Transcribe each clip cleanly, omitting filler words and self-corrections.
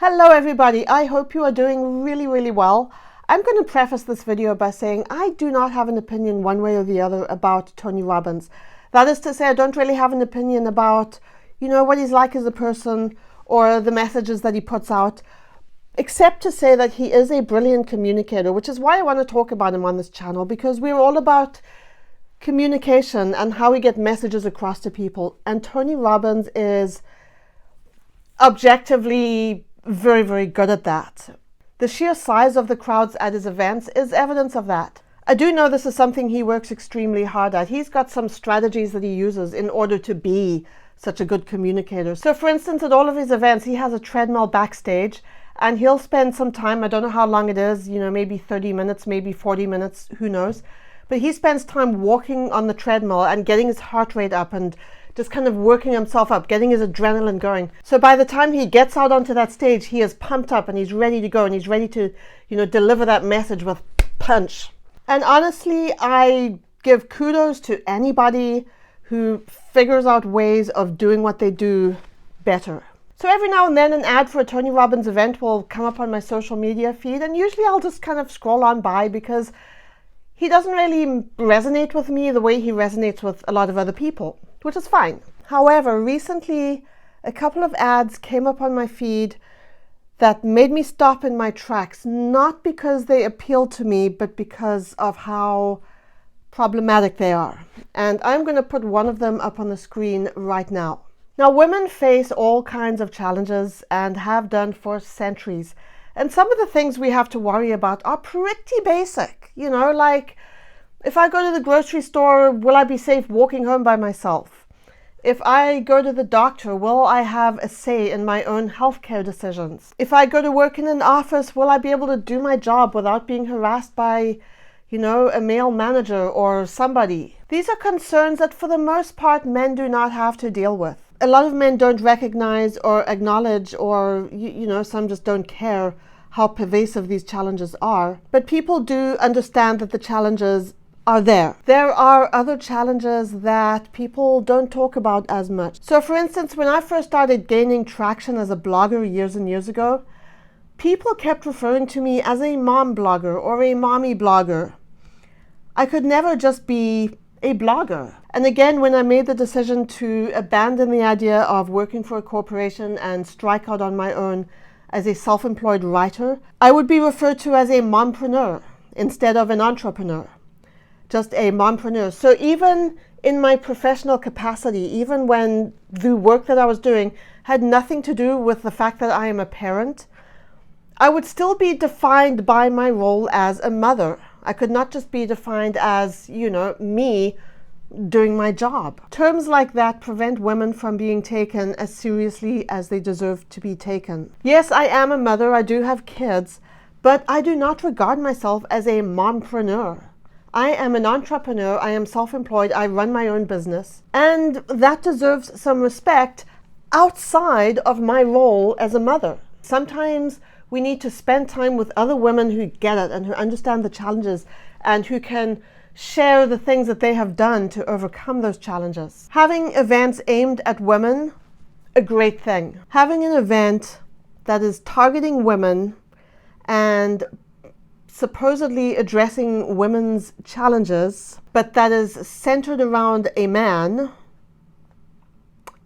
Hello everybody, I hope you are doing really well. I'm going to preface this video by saying I do not have an opinion one way or the other about Tony Robbins. That is to say, I don't really have an opinion about, what he's like as a person or the messages that he puts out, except to say that he is a brilliant communicator, which is why I want to talk about him on this channel, because we're all about communication and how we get messages across to people. And Tony Robbins is objectively very good at that. The sheer size of the crowds at his events is evidence of that. I do know this is something he works extremely hard at. He's got some strategies that he uses in order to be such a good communicator. So for instance, at all of his events, he has a treadmill backstage and he'll spend some time, I don't know how long it is, maybe 30 minutes, maybe 40 minutes, who knows. But he spends time walking on the treadmill and getting his heart rate up and just kind of working himself up, getting his adrenaline going. So by the time he gets out onto that stage, he is pumped up and he's ready to go and he's ready to, deliver that message with punch. And honestly, I give kudos to anybody who figures out ways of doing what they do better. So every now and then an ad for a Tony Robbins event will come up on my social media feed, and usually I'll just kind of scroll on by because he doesn't really resonate with me the way he resonates with a lot of other people, which is fine. However, recently a couple of ads came up on my feed that made me stop in my tracks, not because they appealed to me, but because of how problematic they are. And I'm going to put one of them up on the screen right now. Now, women face all kinds of challenges and have done for centuries. And some of the things we have to worry about are pretty basic. Like if I go to the grocery store, will I be safe walking home by myself? If I go to the doctor, will I have a say in my own healthcare decisions? If I go to work in an office, will I be able to do my job without being harassed by, a male manager or somebody? These are concerns that for the most part men do not have to deal with. A lot of men don't recognize or acknowledge, or, some just don't care how pervasive these challenges are. But people do understand that the challenges are there. There are other challenges that people don't talk about as much. So for instance, when I first started gaining traction as a blogger years and years ago, people kept referring to me as a mom blogger or a mommy blogger. I could never just be a blogger. And again, when I made the decision to abandon the idea of working for a corporation and strike out on my own as a self-employed writer, I would be referred to as a mompreneur instead of an entrepreneur. Just a mompreneur. So even in my professional capacity, even when the work that I was doing had nothing to do with the fact that I am a parent, I would still be defined by my role as a mother. I could not just be defined as, me doing my job. Terms like that prevent women from being taken as seriously as they deserve to be taken. Yes, I am a mother, I do have kids, but I do not regard myself as a mompreneur. I am an entrepreneur, I am self-employed, I run my own business, and that deserves some respect outside of my role as a mother. Sometimes we need to spend time with other women who get it and who understand the challenges and who can share the things that they have done to overcome those challenges. Having events aimed at women, a great thing. Having an event that is targeting women and supposedly addressing women's challenges, but that is centered around a man,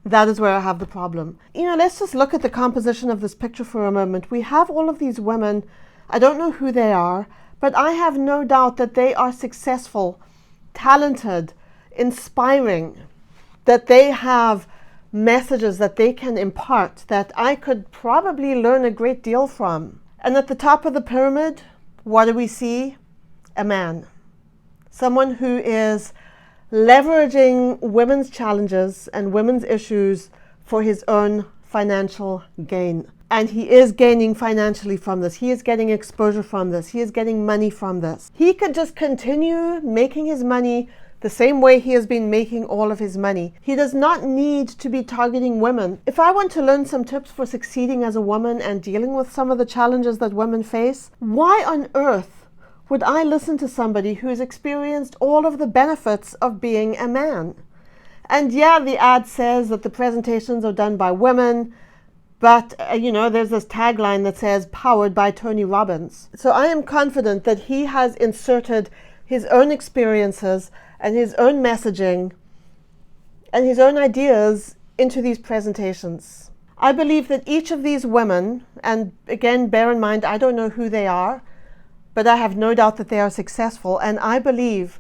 that is where I have the problem. Let's just look at the composition of this picture for a moment. We have all of these women. I don't know who they are, but I have no doubt that they are successful, talented, inspiring, that they have messages that they can impart that I could probably learn a great deal from. And at the top of the pyramid, what do we see? A man. Someone who is leveraging women's challenges and women's issues for his own financial gain. And he is gaining financially from this. He is getting exposure from this. He is getting money from this. He could just continue making his money the same way he has been making all of his money. He does not need to be targeting women. If I want to learn some tips for succeeding as a woman and dealing with some of the challenges that women face, why on earth would I listen to somebody who has experienced all of the benefits of being a man? And yeah, the ad says that the presentations are done by women, But, there's this tagline that says, powered by Tony Robbins. So I am confident that he has inserted his own experiences and his own messaging and his own ideas into these presentations. I believe that each of these women, and again, bear in mind, I don't know who they are, but I have no doubt that they are successful. And I believe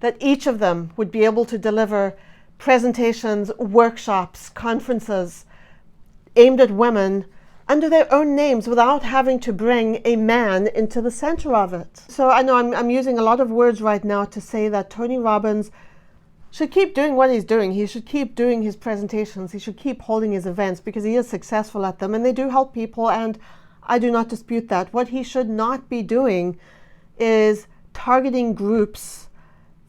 that each of them would be able to deliver presentations, workshops, conferences aimed at women under their own names without having to bring a man into the center of it. So I know I'm using a lot of words right now to say that Tony Robbins should keep doing what he's doing. He should keep doing his presentations. He should keep holding his events because he is successful at them and they do help people, and I do not dispute that. What he should not be doing is targeting groups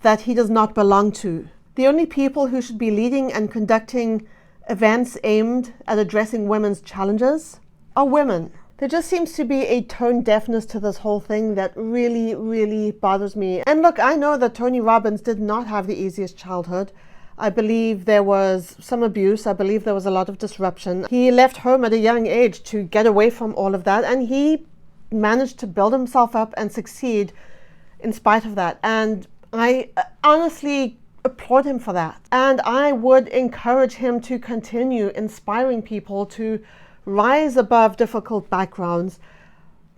that he does not belong to. The only people who should be leading and conducting events aimed at addressing women's challenges are women. There just seems to be a tone deafness to this whole thing that really, really bothers me. And look, I know that Tony Robbins did not have the easiest childhood. I believe there was some abuse. I believe there was a lot of disruption. He left home at a young age to get away from all of that, and he managed to build himself up and succeed in spite of that. And I honestly applaud him for that. And I would encourage him to continue inspiring people to rise above difficult backgrounds,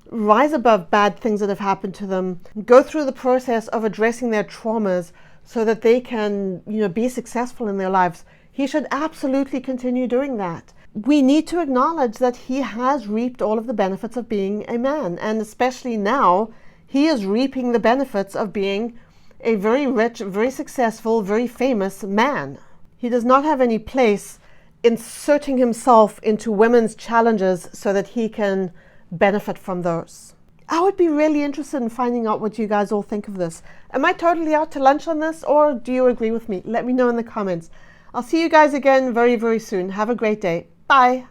rise above bad things that have happened to them, go through the process of addressing their traumas so that they can, be successful in their lives. He should absolutely continue doing that. We need to acknowledge that he has reaped all of the benefits of being a man, and especially now, he is reaping the benefits of being a very rich, very successful, very famous man. He does not have any place inserting himself into women's challenges so that he can benefit from those. I would be really interested in finding out what you guys all think of this. Am I totally out to lunch on this, or do you agree with me? Let me know in the comments. I'll see you guys again very, very soon. Have a great day. Bye.